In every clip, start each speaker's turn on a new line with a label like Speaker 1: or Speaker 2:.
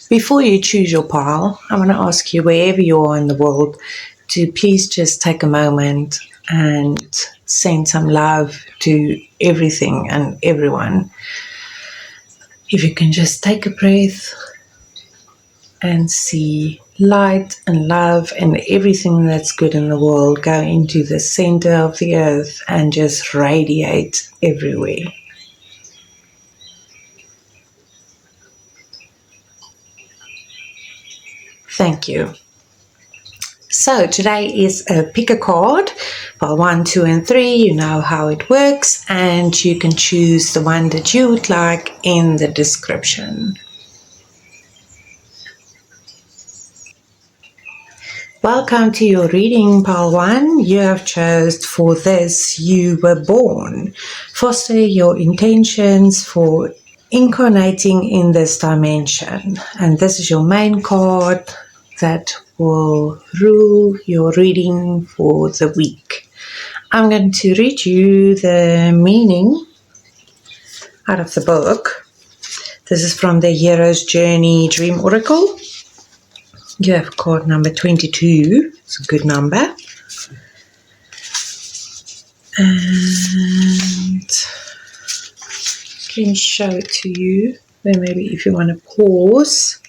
Speaker 1: Before you choose your pile, I want to ask you, wherever you are in the world, to please just take a moment and send some love to everything and everyone. If you can just take a breath and see light and love and everything that's good in the world go into the center of the earth and just radiate everywhere. Thank you. So today is a pick a card, pile 1, 2 and 3. You know how it works, and you can choose the one that you would like in the description. Welcome to your reading, pile 1. You have chosen for this you were born. Foster your intentions for incarnating in this dimension, and this is your main card that will rule your reading for the week. I'm going to read you the meaning out of the book. This is from the Hero's Journey Dream Oracle. You have card number 22. It's a good number. And let me show it to you. Then maybe if you want to pause,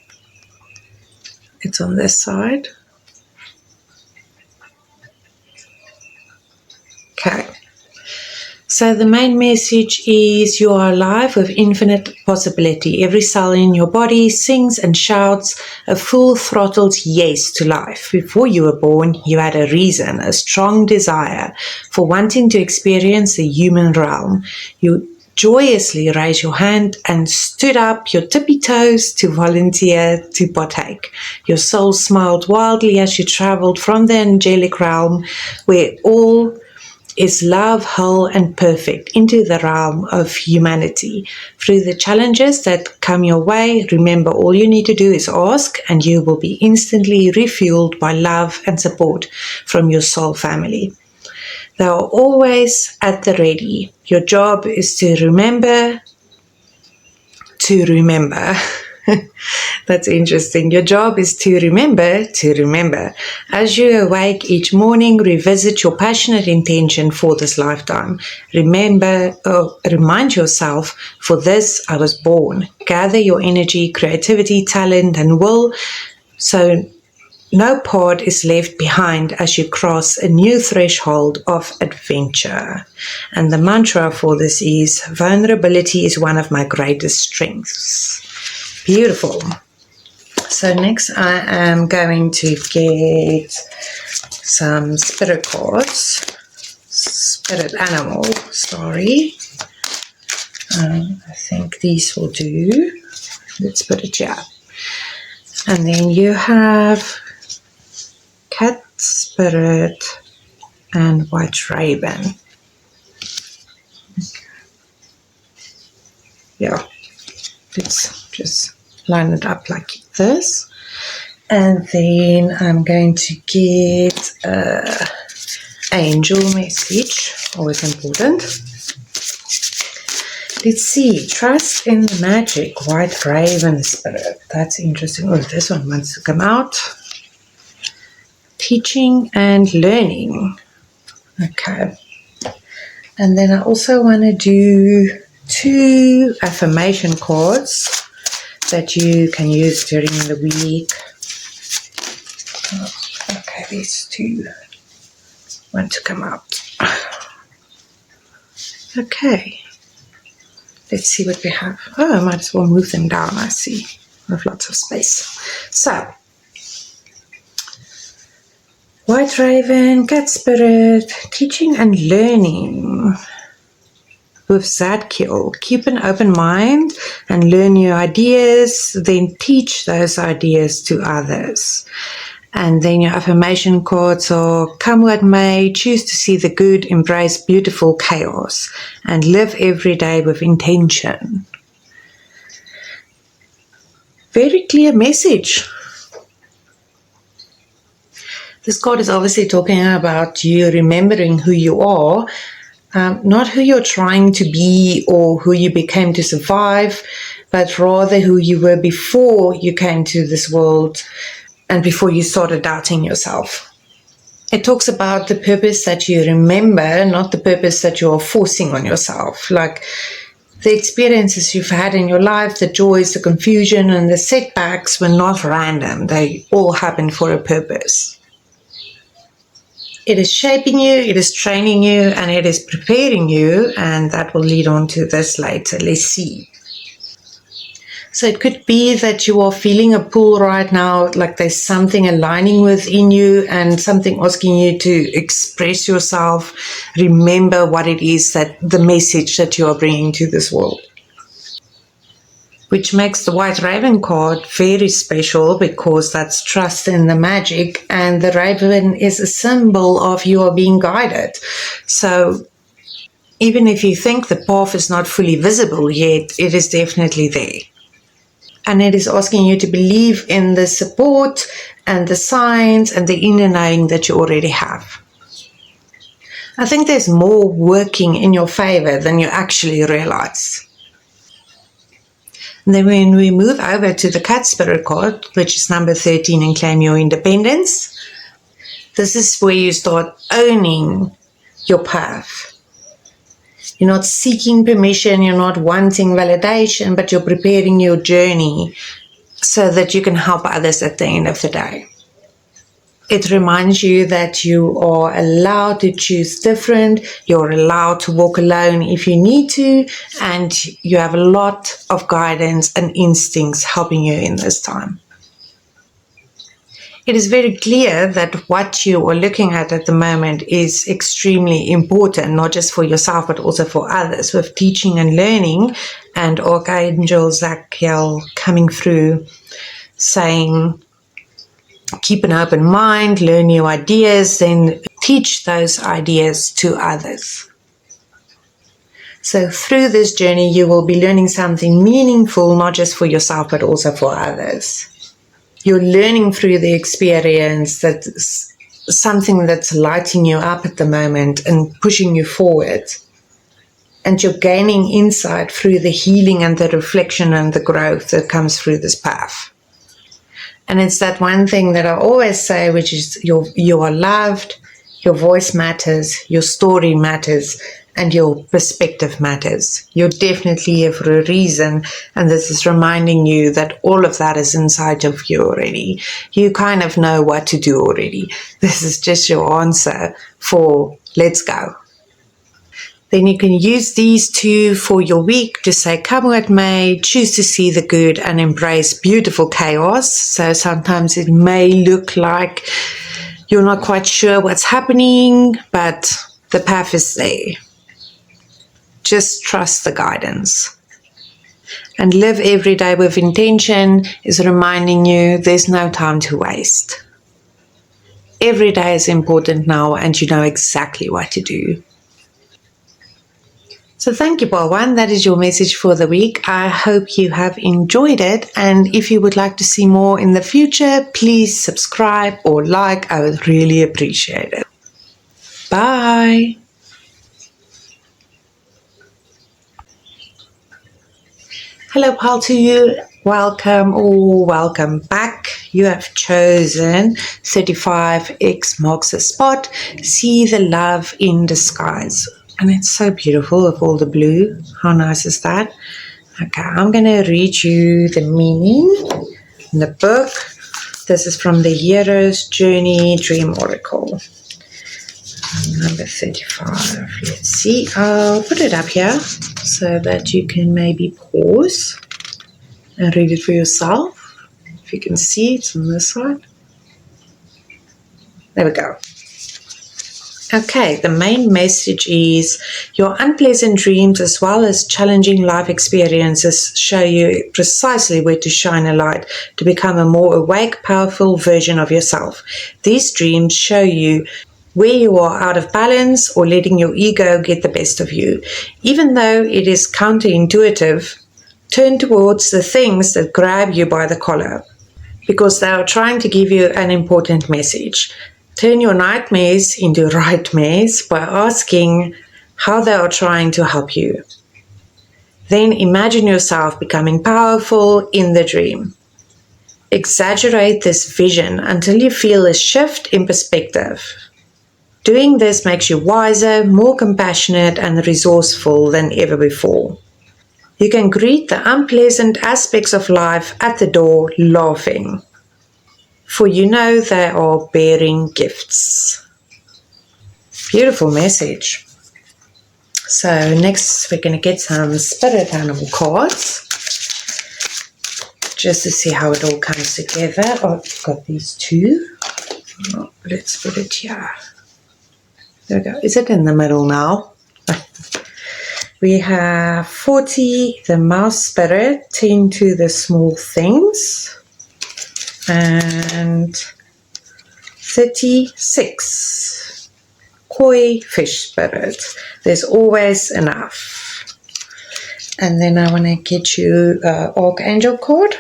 Speaker 1: it's on this side. Okay. So the main message is you are alive with infinite possibility. Every cell in your body sings and shouts a full-throttled yes to life. Before you were born, you had a reason, a strong desire for wanting to experience the human realm. You joyously raised your hand and stood up your tippy toes to volunteer to partake. Your soul smiled wildly as you traveled from the angelic realm where all is love, whole and perfect, into the realm of humanity. Through the challenges that come your way, remember all you need to do is ask, and you will be instantly refueled by love and support from your soul family. They are always at the ready. Your job is to remember. That's interesting. Your job is to remember. As you awake each morning, revisit your passionate intention for this lifetime. Remind yourself, for this I was born. Gather your energy, creativity, talent, and will, so no part is left behind as you cross a new threshold of adventure. And the mantra for this is, vulnerability is one of my greatest strengths. Beautiful. So next I am going to get some spirit cards. Spirit animal, sorry. I think these will do. Let's put it here. And then you have cat, spirit, and white raven. Okay. Yeah, let's just line it up like this. And then I'm going to get an angel message, always important. Let's see, trust in the magic, white raven spirit. That's interesting. Oh, this one wants to come out. Teaching and learning. Okay. And then I also want to do 2 affirmation cards that you can use during the week. Okay, these 2 want to come out. Okay. Let's see what we have. Oh, I might as well move them down, I see. We have lots of space. So, white raven, cat spirit, teaching and learning. With Zadkiel, keep an open mind and learn new ideas, then teach those ideas to others. And then your affirmation cards are, come what may, choose to see the good, embrace beautiful chaos, and live every day with intention. Very clear message. This card is obviously talking about you remembering who you are, not who you're trying to be or who you became to survive, but rather who you were before you came to this world and before you started doubting yourself. It talks about the purpose that you remember, not the purpose that you are forcing on yourself. Like the experiences you've had in your life, the joys, the confusion, and the setbacks were not random. They all happened for a purpose. It is shaping you, it is training you, and it is preparing you, and that will lead on to this later. Let's see. So it could be that you are feeling a pull right now, like there's something aligning within you and something asking you to express yourself, remember what it is, that the message that you are bringing to this world. Which makes the White Raven card very special because that's trust in the magic, and the raven is a symbol of you are being guided. So even if you think the path is not fully visible yet, it is definitely there. And it is asking you to believe in the support and the signs and the inner knowing that you already have. I think there's more working in your favor than you actually realize. And then when we move over to the Cat Spirit card, which is number 13, and claim your independence, this is where you start owning your path. You're not seeking permission, you're not wanting validation, but you're preparing your journey so that you can help others at the end of the day. It reminds you that you are allowed to choose different, you're allowed to walk alone if you need to, and you have a lot of guidance and instincts helping you in this time. It is very clear that what you are looking at the moment is extremely important, not just for yourself, but also for others, with teaching and learning, and Archangel Zachiel coming through saying, keep an open mind, learn new ideas, then teach those ideas to others. So through this journey, you will be learning something meaningful, not just for yourself, but also for others. You're learning through the experience that something that's lighting you up at the moment and pushing you forward. And you're gaining insight through the healing and the reflection and the growth that comes through this path. And it's that one thing that I always say, which is you are loved, your voice matters, your story matters, and your perspective matters. You're definitely here for a reason, and this is reminding you that all of that is inside of you already. You kind of know what to do already. This is just your answer for let's go. Then you can use these two for your week to say, come what may, choose to see the good and embrace beautiful chaos. So sometimes it may look like you're not quite sure what's happening, but the path is there. Just trust the guidance. And live every day with intention is reminding you there's no time to waste. Every day is important now, and you know exactly what to do. So thank you, Balwan. That is your message for the week. I hope you have enjoyed it. And if you would like to see more in the future, please subscribe or like. I would really appreciate it. Bye. Hello, pal, to you. Welcome or welcome back. You have chosen 35X marks the spot. See the love in disguise. And it's so beautiful with all the blue. How nice is that? Okay, I'm going to read you the meaning in the book. This is from the Hero's Journey Dream Oracle. Number 35. Let's see. I'll put it up here so that you can maybe pause and read it for yourself. If you can see, it's on this side. There we go. Okay, the main message is your unpleasant dreams as well as challenging life experiences show you precisely where to shine a light to become a more awake, powerful version of yourself. These dreams show you where you are out of balance or letting your ego get the best of you. Even though it is counterintuitive, turn towards the things that grab you by the collar because they are trying to give you an important message. Turn your nightmares into nightmares by asking how they are trying to help you. Then imagine yourself becoming powerful in the dream. Exaggerate this vision until you feel a shift in perspective. Doing this makes you wiser, more compassionate, and resourceful than ever before. You can greet the unpleasant aspects of life at the door laughing, for you know they are bearing gifts. Beautiful message. So next we're going to get some spirit animal cards, just to see how it all comes together. Oh, I've got these two. Oh, let's put it here. There we go. Is it in the middle now? We have 40, the mouse spirit, 10 to the small things, and 36, koi fish spirit. There's always enough. And then I want to get you an Archangel card.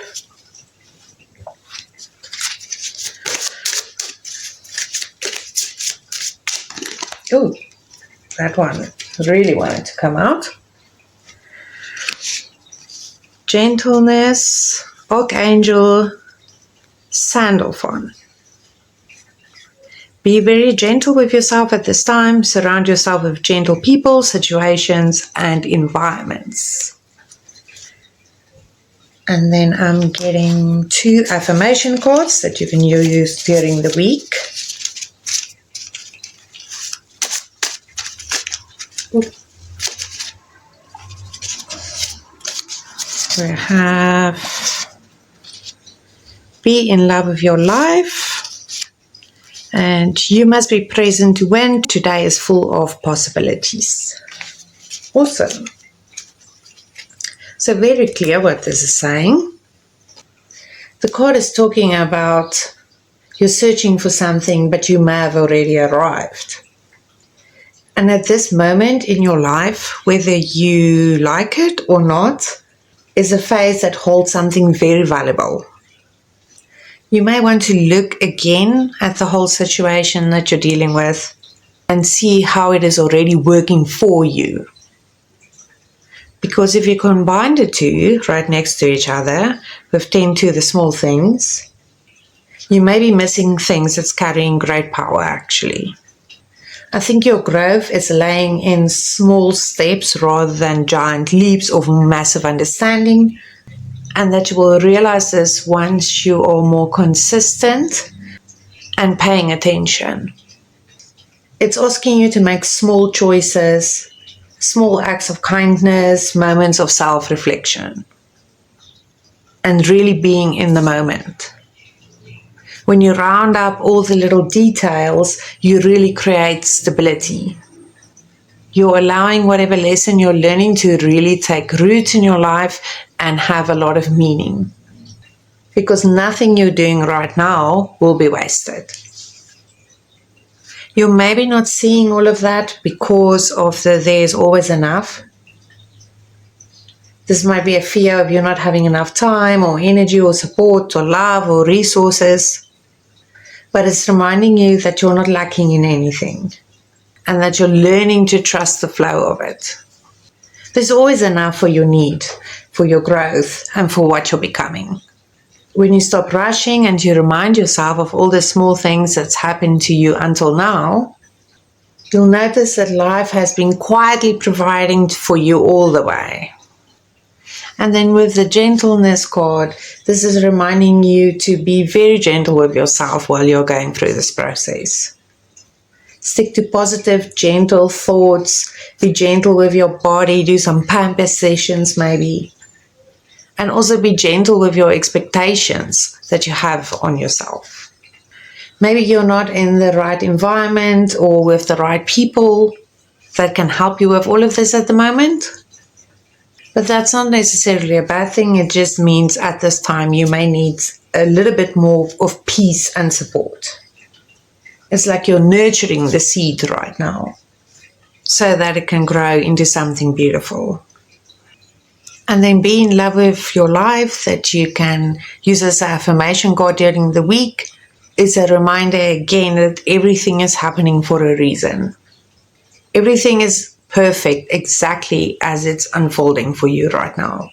Speaker 1: Oh, that one really wanted to come out. Gentleness, Archangel, Sandalphon. Be very gentle with yourself at this time. Surround yourself with gentle people, situations, and environments. And then I'm getting 2 affirmation cards that you can use during the week. We have be in love with your life, and you must be present to win. Today is full of possibilities. Awesome. So very clear what this is saying. The card is talking about you're searching for something, but you may have already arrived. And at this moment in your life, whether you like it or not, is a phase that holds something very valuable. You may want to look again at the whole situation that you're dealing with and see how it is already working for you. Because if you combine the two right next to each other with 10 to the small things, you may be missing things that's carrying great power actually. I think your growth is laying in small steps rather than giant leaps of massive understanding, and that you will realize this once you are more consistent and paying attention. It's asking you to make small choices, small acts of kindness, moments of self-reflection, and really being in the moment. When you round up all the little details, you really create stability. You're allowing whatever lesson you're learning to really take root in your life and have a lot of meaning. Because nothing you're doing right now will be wasted. You're maybe not seeing all of that because of the there's always enough. This might be a fear of you not having enough time or energy or support or love or resources. But it's reminding you that you're not lacking in anything and that you're learning to trust the flow of it. There's always enough for your need, for your growth, and for what you're becoming. When you stop rushing and you remind yourself of all the small things that's happened to you until now, you'll notice that life has been quietly providing for you all the way. And then with the gentleness card, this is reminding you to be very gentle with yourself while you're going through this process. Stick to positive, gentle thoughts. Be gentle with your body. Do some pamper sessions maybe. And also be gentle with your expectations that you have on yourself. Maybe you're not in the right environment or with the right people that can help you with all of this at the moment. But that's not necessarily a bad thing. It just means at this time you may need a little bit more of peace and support. It's like you're nurturing the seed right now so that it can grow into something beautiful. And then be in love with your life that you can use as an affirmation card during the week. It's a reminder again that everything is happening for a reason. Everything is perfect exactly as it's unfolding for you right now.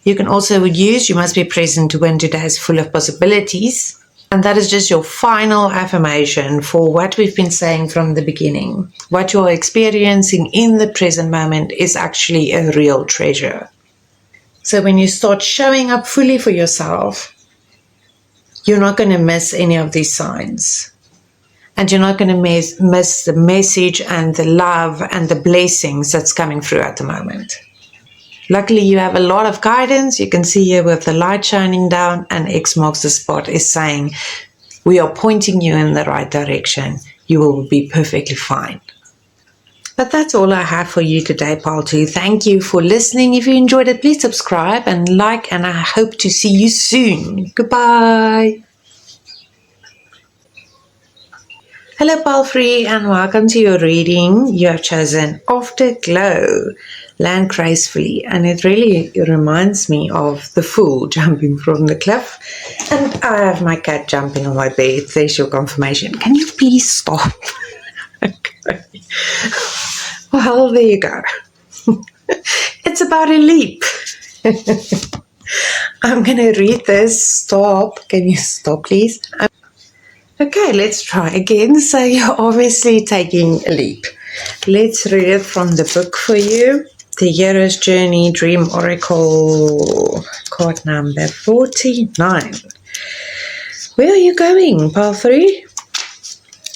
Speaker 1: You can also use, you must be present when today is full of possibilities. And that is just your final affirmation for what we've been saying from the beginning. What you're experiencing in the present moment is actually a real treasure. So when you start showing up fully for yourself, you're not going to miss any of these signs. And you're not going to miss the message and the love and the blessings that's coming through at the moment. Luckily, you have a lot of guidance. You can see here with the light shining down, and X marks the spot is saying, we are pointing you in the right direction. You will be perfectly fine. But that's all I have for you today, Pile 2. Thank you for listening. If you enjoyed it, please subscribe and like, and I hope to see you soon. Goodbye. Hello, Pile 3, and welcome to your reading. You have chosen Afterglow, Land Gracefully, and it really reminds me of the fool jumping from the cliff. And I have my cat jumping on my bed. There's your confirmation. Can you please stop? Okay. Well, there you go. It's about a leap. I'm going to read this. Stop. Can you stop, please? Okay, let's try again. So you're obviously taking a leap. Let's read it from the book for you. The Hero's Journey, Dream Oracle, card number 49. Where are you going, Pile 3?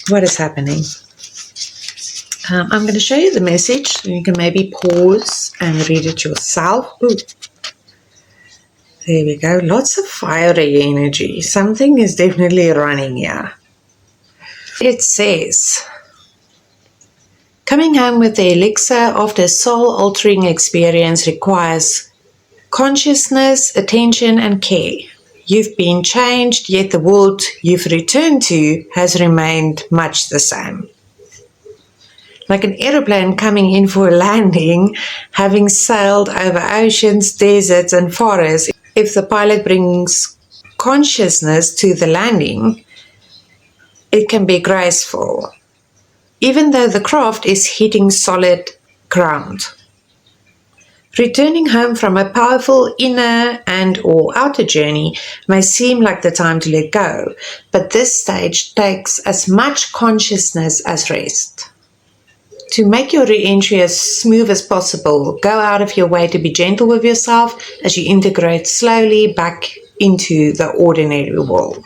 Speaker 1: What is happening? I'm going to show you the message. You can maybe pause and read it yourself. Ooh. There we go. Lots of fiery energy. Something is definitely running here. It says, coming home with the elixir after a soul-altering experience requires consciousness, attention, and care. You've been changed, yet the world you've returned to has remained much the same. Like an aeroplane coming in for a landing, having sailed over oceans, deserts, and forests. If the pilot brings consciousness to the landing, it can be graceful, even though the craft is hitting solid ground. Returning home from a powerful inner and or outer journey may seem like the time to let go, but this stage takes as much consciousness as rest. To make your re-entry as smooth as possible, go out of your way to be gentle with yourself as you integrate slowly back into the ordinary world.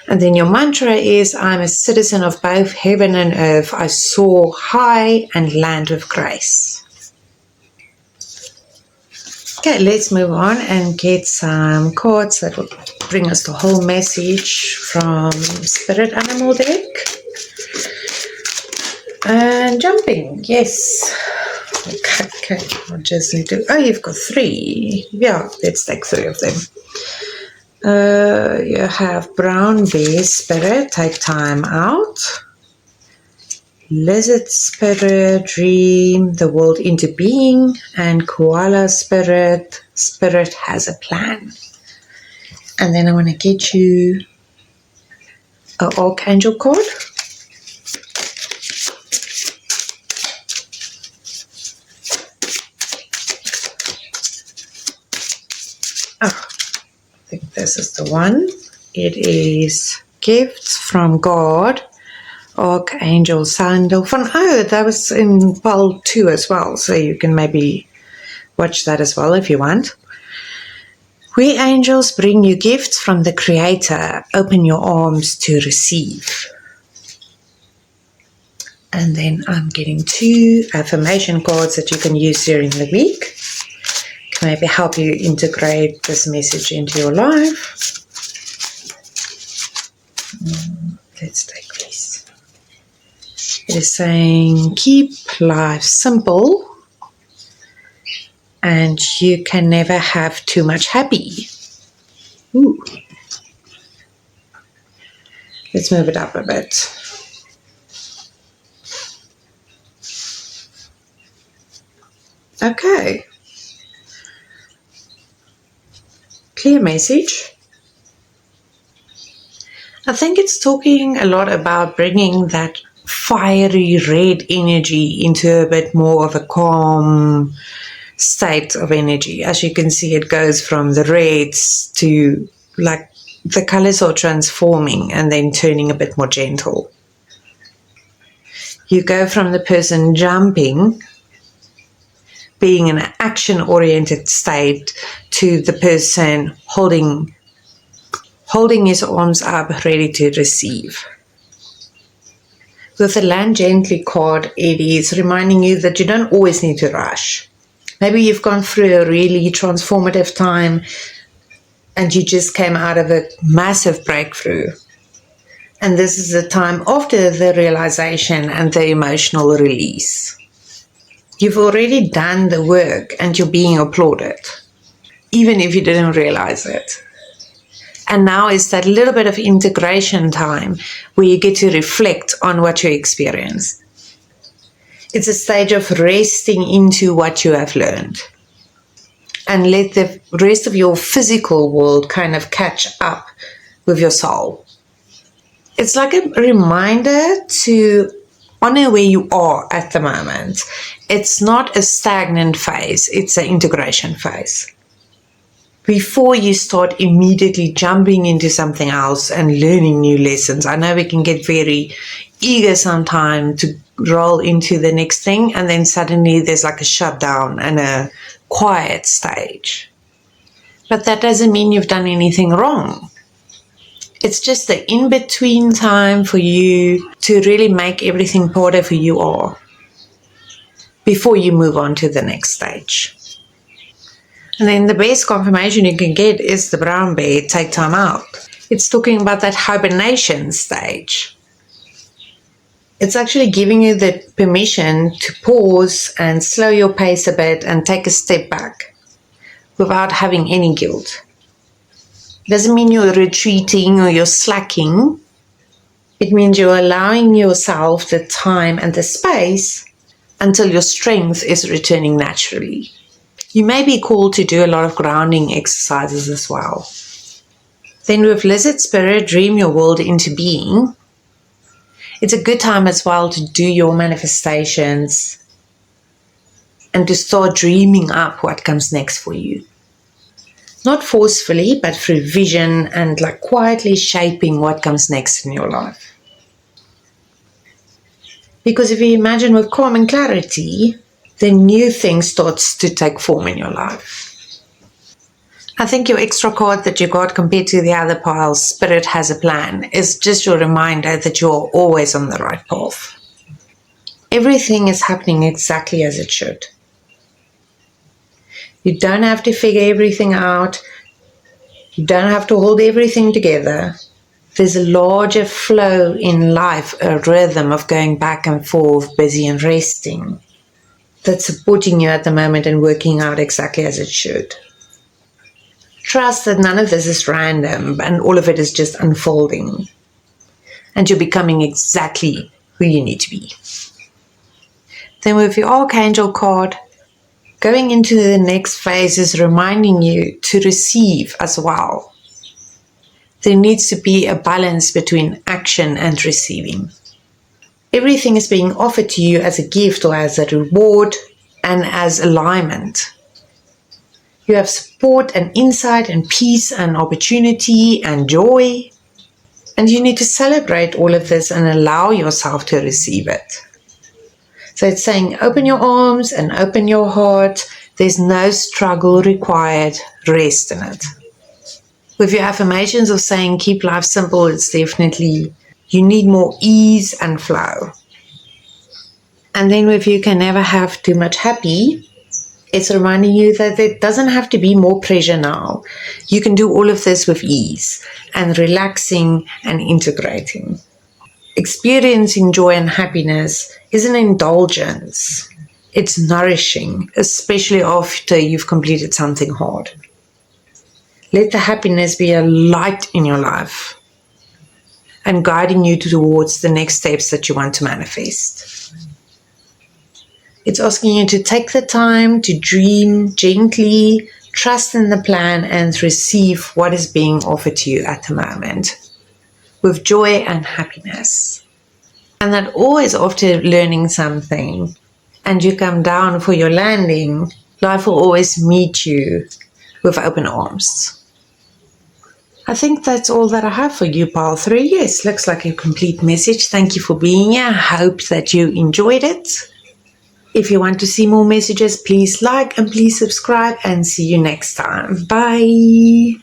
Speaker 1: And then your mantra is, I'm a citizen of both heaven and earth. I soar high and land with grace. Okay, let's move on and get some cards that will bring us the whole message from Spirit Animal deck. And jumping, yes. Okay, I just need to, you've got 3. Yeah, let's take 3 of them. You have Brown Bear Spirit, take time out. Lizard Spirit, dream the world into being. And Koala Spirit, Spirit has a plan. And then I want to get you an Archangel card. I think this is the one. It is Gifts from God, Archangel Sandal. Oh, that was in Pile 2 as well, so you can maybe watch that as well if you want. We angels bring you gifts from the Creator. Open your arms to receive. And then I'm getting 2 affirmation cards that you can use during the week. Can maybe help you integrate this message into your life. Let's take this. It is saying, keep life simple and you can never have too much happy. Ooh. Let's move it up a bit. Okay. Clear message. I think it's talking a lot about bringing that fiery red energy into a bit more of a calm state of energy. As you can see, it goes from the reds to like the colors are transforming and then turning a bit more gentle. You go from the person jumping, being in an action-oriented state, to the person holding his arms up, ready to receive. With the Land Gently card, it is reminding you that you don't always need to rush. Maybe you've gone through a really transformative time and you just came out of a massive breakthrough. And this is the time after the realization and the emotional release. You've already done the work and you're being applauded, even if you didn't realize it. And now is that little bit of integration time where you get to reflect on what you experienced. It's a stage of resting into what you have learned. And let the rest of your physical world kind of catch up with your soul. It's like a reminder to honor where you are at the moment. It's not a stagnant phase, it's an integration phase. Before you start immediately jumping into something else and learning new lessons. I know we can get very eager sometimes to roll into the next thing, and then suddenly there's like a shutdown and a quiet stage. But that doesn't mean you've done anything wrong. It's just the in-between time for you to really make everything part of who you are before you move on to the next stage. And then the best confirmation you can get is the brown bear, take time out. It's talking about that hibernation stage. It's actually giving you the permission to pause and slow your pace a bit and take a step back without having any guilt. It doesn't mean you're retreating or you're slacking. It means you're allowing yourself the time and the space until your strength is returning naturally. You may be called to do a lot of grounding exercises as well. Then with Lizard Spirit, dream your world into being. It's a good time as well to do your manifestations and to start dreaming up what comes next for you. Not forcefully, but through vision and like quietly shaping what comes next in your life. Because if you imagine with calm and clarity, then new things starts to take form in your life. I think your extra card that you got compared to the other piles, Spirit Has a Plan, is just your reminder that you're always on the right path. Everything is happening exactly as it should. You don't have to figure everything out. You don't have to hold everything together. There's a larger flow in life, a rhythm of going back and forth, busy and resting, that's supporting you at the moment and working out exactly as it should. Trust that none of this is random and all of it is just unfolding. And you're becoming exactly who you need to be. Then with your Archangel card, going into the next phase is reminding you to receive as well. There needs to be a balance between action and receiving. Everything is being offered to you as a gift or as a reward and as alignment. You have support and insight and peace and opportunity and joy. And you need to celebrate all of this and allow yourself to receive it. So it's saying open your arms and open your heart. There's no struggle required. Rest in it. With your affirmations of saying keep life simple, it's definitely you need more ease and flow. And then with you can never have too much happy, it's reminding you that there doesn't have to be more pressure now. You can do all of this with ease and relaxing and integrating. Experiencing joy and happiness is an indulgence. It's nourishing, especially after you've completed something hard. Let the happiness be a light in your life and guiding you towards the next steps that you want to manifest. It's asking you to take the time to dream gently, trust in the plan, and receive what is being offered to you at the moment with joy and happiness. And that always after learning something and you come down for your landing, life will always meet you with open arms. I think that's all that I have for you, Pile 3. Yes, looks like a complete message. Thank you for being here. I hope that you enjoyed it. If you want to see more messages, please like and please subscribe, and see you next time. Bye.